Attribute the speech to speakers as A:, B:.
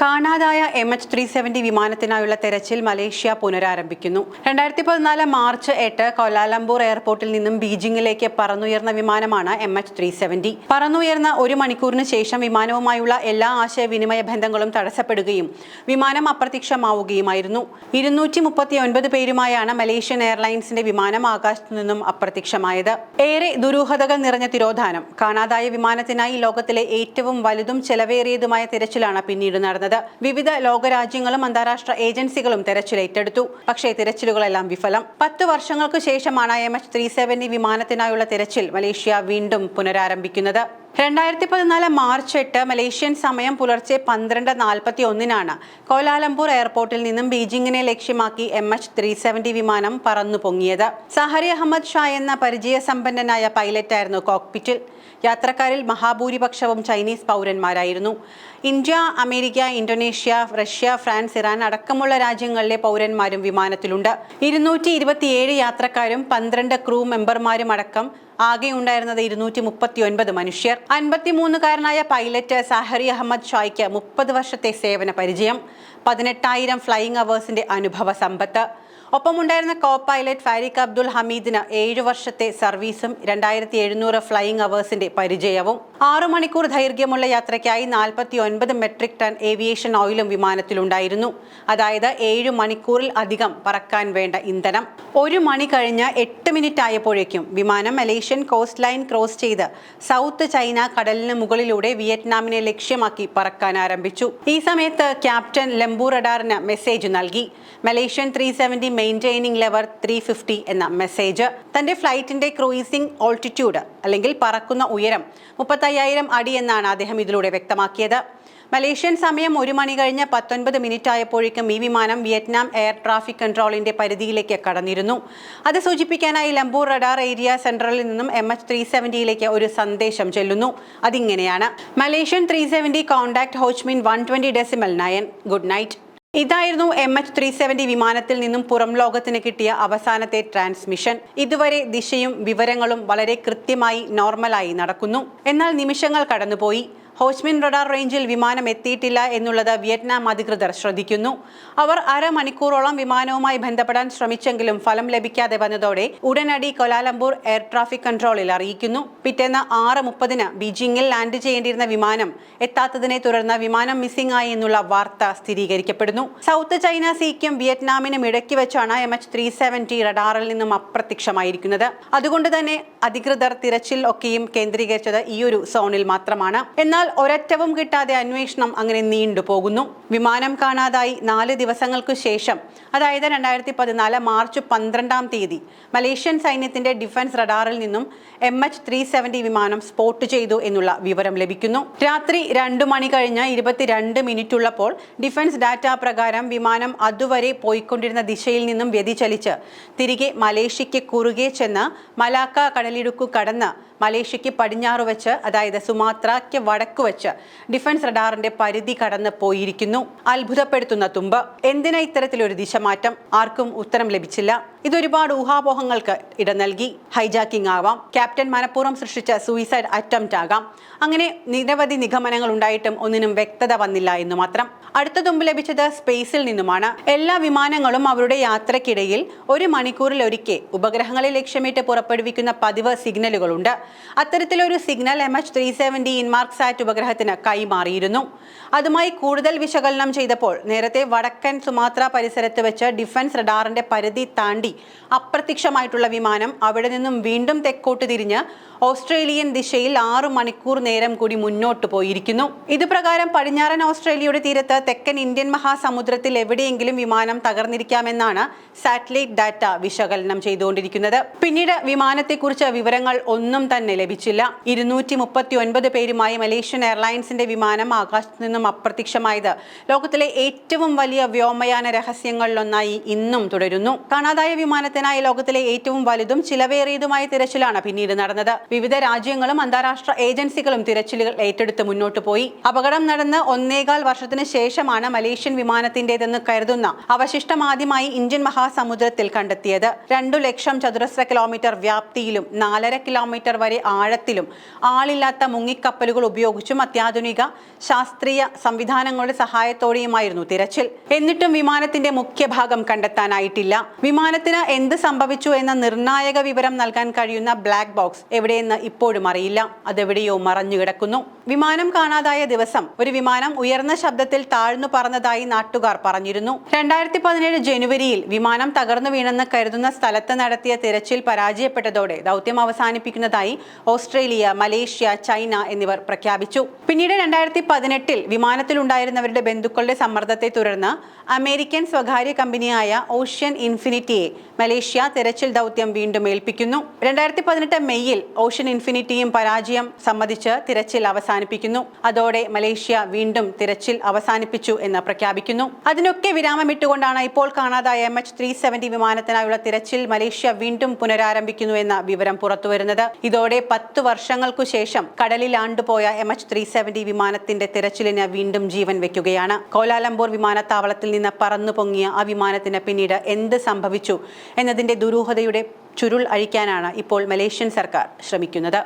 A: കാണാതായ MH370 വിമാനത്തിനായുള്ള തെരച്ചിൽ Malaysia പുനരാരംഭിക്കുന്നു. 2014 March 8 Kuala Lumpur എയർപോർട്ടിൽ നിന്നും ബീജിംഗിലേക്ക് പറന്നുയർന്ന വിമാനമാണ് MH370. പറന്നുയർന്ന ഒരു മണിക്കൂറിന് ശേഷം വിമാനവുമായുള്ള എല്ലാ ആശയവിനിമയ ബന്ധങ്ങളും തടസ്സപ്പെടുകയും വിമാനം അപ്രത്യക്ഷമാവുകയുമായിരുന്നു. 239 പേരുമായാണ് മലേഷ്യൻ എയർലൈൻസിന്റെ വിമാനം ആകാശത്തു നിന്നും അപ്രത്യക്ഷമായത്. ഏറെ ദുരൂഹതകൾ നിറഞ്ഞ തിരോധാനം. കാണാതായ വിമാനത്തിനായി ലോകത്തിലെ ഏറ്റവും വലുതും ചെലവേറിയതുമായ തിരച്ചിലാണ് പിന്നീട് നടന്നത്. വിവിധ ലോകരാജ്യങ്ങളും അന്താരാഷ്ട്ര ഏജൻസികളും തെരച്ചിൽ ഏറ്റെടുത്തു. പക്ഷേ തിരച്ചിലുകളെല്ലാം വിഫലം. 10 വർഷങ്ങൾക്ക് ശേഷമാണ് MH370 വിമാനത്തിനായുള്ള തിരച്ചിൽ മലേഷ്യ വീണ്ടും പുനരാരംഭിക്കുന്നത്. 2014 മാർച്ച് 8 മലേഷ്യൻ സമയം പുലർച്ചെ 12:41 കോലാലംപൂർ എയർപോർട്ടിൽ നിന്നും ബീജിംഗിനെ ലക്ഷ്യമാക്കി MH370 വിമാനം പറന്നു പൊങ്ങിയത്. സഹരി അഹമ്മദ് ഷാ എന്ന പരിചയസമ്പന്നനായ പൈലറ്റായിരുന്നു കോക്പിറ്റിൽ. യാത്രക്കാരിൽ മഹാഭൂരിപക്ഷവും ചൈനീസ് പൗരന്മാരായിരുന്നു. India, America, Indonesia, Russia, France, Iran അടക്കമുള്ള രാജ്യങ്ങളിലെ പൗരന്മാരും വിമാനത്തിലുണ്ട്. 227 യാത്രക്കാരും 12 ക്രൂ മെമ്പർമാരും അടക്കം ആകെ ഉണ്ടായിരുന്നത് 239 മനുഷ്യർ. 53-കാരനായ പൈലറ്റ് സഹരി അഹമ്മദ് ഷായ്ക്ക് 30 വർഷത്തെ സേവന പരിചയം, 18,000 ഫ്ലൈയിങ് അവേഴ്സിന്റെ അനുഭവ സമ്പത്ത്. ഒപ്പമുണ്ടായിരുന്ന കോ പൈലറ്റ് ഫാരിഖ് അബ്ദുൽ ഹമീദിന് 7 വർഷത്തെ സർവീസും 2700 ഫ്ലൈയിങ് അവേഴ്സിന്റെ പരിചയവും. 6 മണിക്കൂർ ദൈർഘ്യമുള്ള യാത്രയ്ക്കായി 49 മെട്രിക് ടൺ ഏവിയേഷൻ ഓയിലും വിമാനത്തിലുണ്ടായിരുന്നു. അതായത് 7 മണിക്കൂറിൽ അധികം പറക്കാൻ വേണ്ട ഇന്ധനം. 1 മണി കഴിഞ്ഞ് 8 മിനിറ്റ് ആയപ്പോഴേക്കും വിമാനം മലേഷ്യൻ കോസ്റ്റ് ലൈൻ ക്രോസ് ചെയ്ത് സൗത്ത് ചൈന കടലിന് മുകളിലൂടെ വിയറ്റ്നാമിനെ ലക്ഷ്യമാക്കി പറക്കാൻ ആരംഭിച്ചു. ഈ സമയത്ത് ക്യാപ്റ്റൻ ലംബു റഡാറിന് മെസ്സേജ് നൽകി. മലേഷ്യൻ 370 മെയിൻറ്റെയിനിങ് ലെവൽ 350 എന്ന മെസ്സേജ്. തന്റെ ഫ്ലൈറ്റിന്റെ ക്രൂയിസിംഗ് ഓൾട്ടിറ്റ്യൂഡ് അല്ലെങ്കിൽ പറക്കുന്ന ഉയരം 35,000 അടി എന്നാണ് അദ്ദേഹം ഇതിലൂടെ വ്യക്തമാക്കിയത്. മലേഷ്യൻ സമയം 1 മണി കഴിഞ്ഞ് 19 മിനിറ്റ് ആയപ്പോഴേക്കും ഈ വിമാനം വിയറ്റ്നാം എയർ ട്രാഫിക് കൺട്രോളിന്റെ പരിധിയിലേക്ക് കടന്നിരുന്നു. അത് സൂചിപ്പിക്കാനായി ലംബു റഡാർ ഏരിയ സെൻട്രലിൽ നിന്നും MH370യിലേക്ക് ഒരു സന്ദേശം ചെല്ലുന്നു. അതിങ്ങനെയാണ്: Malaysian 370 contact Ho Chi Minh 120.9 good night. ഇതായിരുന്നു MH370 വിമാനത്തിൽ നിന്നും പുറം ലോകത്തിന് കിട്ടിയ അവസാനത്തെ ട്രാൻസ്മിഷൻ. ഇതുവരെ ദിശയും വിവരങ്ങളും വളരെ കൃത്യമായി നോർമലായി നടക്കുന്നു. എന്നാൽ നിമിഷങ്ങൾ കടന്നുപോയി. ഹോച്ച്മിൻ റഡാർ റേഞ്ചിൽ വിമാനം എത്തിയിട്ടില്ല എന്നുള്ളത് വിയറ്റ്നാം അധികൃതർ ശ്രദ്ധിക്കുന്നു. അവർ അരമണിക്കൂറോളം വിമാനവുമായി ബന്ധപ്പെടാൻ ശ്രമിച്ചെങ്കിലും ഫലം ലഭിക്കാതെ വന്നതോടെ ഉടനടി കോലാലംപൂർ എയർ ട്രാഫിക് കൺട്രോളിൽ അറിയിക്കുന്നു. പിറ്റേന്ന് 6:30 ബീജിംഗിൽ ലാൻഡ് ചെയ്യേണ്ടിയിരുന്ന വിമാനം എത്താത്തതിനെ തുടർന്ന് വിമാനം മിസ്സിംഗ് ആയി എന്നുള്ള വാർത്ത സ്ഥിരീകരിക്കപ്പെടുന്നു. സൗത്ത് ചൈന സീക്കും വിയറ്റ്നാമിനും ഇടയ്ക്ക് വെച്ചാണ് MH370 റഡാറിൽ നിന്നും അപ്രത്യക്ഷമായിരിക്കുന്നത്. അതുകൊണ്ട് തന്നെ അധികൃതർ തിരച്ചിൽ ഒക്കെയും കേന്ദ്രീകരിച്ചത് ഈ ഒരു സോണിൽ മാത്രമാണ്. എന്നാൽ ഒരറ്റവും കിട്ടാതെ അന്വേഷണം അങ്ങനെ നീണ്ടുപോകുന്നു. വിമാനം കാണാതായി 4 ദിവസങ്ങൾക്ക് ശേഷം, അതായത് 2014 മാർച്ച് 12 മലേഷ്യൻ സൈന്യത്തിന്റെ ഡിഫൻസ് റഡാറിൽ നിന്നും MH370 വിമാനം സ്പോട്ട് ചെയ്തു എന്നുള്ള വിവരം ലഭിക്കുന്നു. രാത്രി 2 മണി കഴിഞ്ഞ് 22 മിനിറ്റ് ഉള്ളപ്പോൾ ഡിഫൻസ് ഡാറ്റ പ്രകാരം വിമാനം അതുവരെ പോയിക്കൊണ്ടിരുന്ന ദിശയിൽ നിന്നും വ്യതിചലിച്ച് തിരികെ മലേഷ്യയ്ക്ക് കുറുകെ ചെന്ന് മലാക്ക കടലിടുക്കു കടന്ന് മലേഷ്യയ്ക്ക് പടിഞ്ഞാറ് വെച്ച്, അതായത് സുമാത്രയ്ക്ക് വടക്കു വെച്ച് ഡിഫൻസ് റഡാറിന്റെ പരിധി കടന്ന് പോയിരിക്കുന്നു. അത്ഭുതപ്പെടുത്തുന്ന തുമ്പ്. എന്തിനാ ഇത്തരത്തിലൊരു ദിശമാറ്റം? ആർക്കും ഉത്തരം ലഭിച്ചില്ല. ഇതൊരുപാട് ഊഹാപോഹങ്ങൾക്ക് ഇട നൽകി. ഹൈജാക്കിംഗ് ആവാം, ക്യാപ്റ്റൻ മനഃപൂർവ്വം സൃഷ്ടിച്ച സൂയിസൈഡ് അറ്റംപ്റ്റ് ആകാം. അങ്ങനെ നിരവധി നിഗമനങ്ങൾ ഉണ്ടായിട്ടും ഒന്നിനും വ്യക്തത വന്നില്ല എന്ന് മാത്രം. അടുത്ത തുമ്പ് ലഭിച്ചത് സ്പേസിൽ നിന്നുമാണ്. എല്ലാ വിമാനങ്ങളും അവരുടെ യാത്രക്കിടയിൽ 1 മണിക്കൂറിൽ ഒരിക്കൽ ഉപഗ്രഹങ്ങളെ ലക്ഷ്യമിട്ട് പുറപ്പെടുവിക്കുന്ന പതിവ് സിഗ്നലുകളുണ്ട്. അത്തരത്തിലൊരു സിഗ്നൽ MH370 ഇൻമാർക്സാറ്റ് ഉപഗ്രഹത്തിന് കൈമാറിയിരുന്നു. അതുമായി കൂടുതൽ വിശകലനം ചെയ്തപ്പോൾ നേരത്തെ വടക്കൻ സുമാത്ര പരിസരത്ത് വെച്ച് ഡിഫൻസ് റഡാറിന്റെ പരിധി താണ്ടി അപ്രത്യക്ഷമായിട്ടുള്ള വിമാനം അവിടെ നിന്നും വീണ്ടും തെക്കോട്ട് തിരിഞ്ഞ് ഓസ്ട്രേലിയൻ ദിശയിൽ 6 മണിക്കൂർ നേരം കൂടി മുന്നോട്ട് പോയിരിക്കുന്നു. ഇതുപ്രകാരം പടിഞ്ഞാറൻ ഓസ്ട്രേലിയയുടെ തീരത്ത് തെക്കൻ ഇന്ത്യൻ മഹാസമുദ്രത്തിൽ എവിടെയെങ്കിലും വിമാനം തകർന്നിരിക്കാമെന്നാണ് സാറ്റലൈറ്റ് ഡാറ്റ വിശകലനം ചെയ്തുകൊണ്ടിരിക്കുന്നത്. പിന്നീട് വിമാനത്തെക്കുറിച്ച് വിവരങ്ങൾ ഒന്നും തന്നെ ലഭിച്ചില്ല. 239 പേരുമായി മലേഷ്യൻ എയർലൈൻസിന്റെ വിമാനം ആകാശത്ത് നിന്നും അപ്രത്യക്ഷമായത് ലോകത്തിലെ ഏറ്റവും വലിയ വ്യോമയാന രഹസ്യങ്ങളിലൊന്നായി ഇന്നും തുടരുന്നു. കാണാതായ വിമാനത്തിനായി ലോകത്തിലെ ഏറ്റവും വലുതും ചിലവേറിയതുമായ തിരച്ചിലാണ് പിന്നീട് നടന്നത്. വിവിധ രാജ്യങ്ങളും അന്താരാഷ്ട്ര ഏജൻസികളും തിരച്ചിലുകൾ ഏറ്റെടുത്ത് മുന്നോട്ടു പോയി. അപകടം നടന്ന് 1.25 വർഷത്തിന് ശേഷമാണ് മലേഷ്യൻ വിമാനത്തിന്റേതെന്ന് കരുതുന്ന അവശിഷ്ടം ആദ്യമായി ഇന്ത്യൻ മഹാസമുദ്രത്തിൽ കണ്ടെത്തിയത്. 2 ലക്ഷം ചതുരശ്ര കിലോമീറ്റർ വ്യാപ്തിയിലും 4.5 കിലോമീറ്റർ വരെ ആഴത്തിലും ആളില്ലാത്ത മുങ്ങിക്കപ്പലുകൾ ഉപയോഗിച്ചും അത്യാധുനിക ശാസ്ത്രീയ സംവിധാനങ്ങളുടെ സഹായത്തോടെയുമായിരുന്നു തിരച്ചിൽ. എന്നിട്ടും വിമാനത്തിന്റെ മുഖ്യഭാഗം കണ്ടെത്താനായിട്ടില്ല. വിമാനത്തിന് എന്ത് സംഭവിച്ചു എന്ന നിർണായക വിവരം നൽകാൻ കഴിയുന്ന ബ്ലാക്ക് ബോക്സ് എവിടെയെന്ന് ഇപ്പോഴും അറിയില്ല. അതെവിടെയോ മറഞ്ഞുകിടക്കുന്നു. വിമാനം കാണാതായ ദിവസം ഒരു വിമാനം ഉയർന്ന ശബ്ദത്തിൽ താഴ്ന്നു പറന്നതായി നാട്ടുകാർ പറഞ്ഞിരുന്നു. 2017 ജനുവരിയിൽ വിമാനം തകർന്നു വീണെന്ന് കരുതുന്ന സ്ഥലത്ത് നടത്തിയ തിരച്ചിൽ പരാജയപ്പെട്ടതോടെ ദൗത്യം അവസാനിപ്പിക്കുന്നതായി ഓസ്ട്രേലിയ, മലേഷ്യ, ചൈന എന്നിവർ പ്രഖ്യാപിച്ചു. പിന്നീട് 2018 വിമാനത്തിലുണ്ടായിരുന്നവരുടെ ബന്ധുക്കളുടെ സമ്മർദ്ദത്തെ തുടർന്ന് അമേരിക്കൻ സ്വകാര്യ കമ്പനിയായ ഓഷ്യൻ ഇൻഫിനിറ്റിയെ മലേഷ്യ തിരച്ചിൽ ദൗത്യം വീണ്ടും ഏൽപ്പിക്കുന്നു. 2018 മെയ്യിൽ ഓഷ്യൻ ഇൻഫിനിറ്റിയും പരാജയം സമ്മതിച്ച് തിരച്ചിൽ അവസാനിപ്പിക്കുന്നു. അതോടെ മലേഷ്യ വീണ്ടും തിരച്ചിൽ അവസാനിപ്പിച്ചു എന്ന് പ്രഖ്യാപിക്കുന്നു. അതിനൊക്കെ വിരാമമിട്ടുകൊണ്ടാണ് ഇപ്പോൾ കാണാതായ MH370 വിമാനത്തിനായുള്ള തിരച്ചിൽ മലേഷ്യ വീണ്ടും പുനരാരംഭിക്കുന്നു എന്ന വിവരം പുറത്തുവരുന്നത്. ഇതോടെ 10 വർഷങ്ങൾക്കു ശേഷം കടലിൽ ആണ്ടുപോയ MH370 വിമാനത്തിന്റെ തിരച്ചിലിന് വീണ്ടും ജീവൻ വെക്കുകയാണ്. കോലാലംപൂർ വിമാനത്താവളത്തിൽ നിന്ന് പറന്നു പൊങ്ങിയ ആ വിമാനത്തിന് പിന്നീട് എന്ത് സംഭവിച്ചു എന്നതിന്റെ ദുരൂഹതയുടെ ചുരുൾ അഴിക്കാനാണ് ഇപ്പോൾ മലേഷ്യൻ സർക്കാർ ശ്രമിക്കുന്നത്.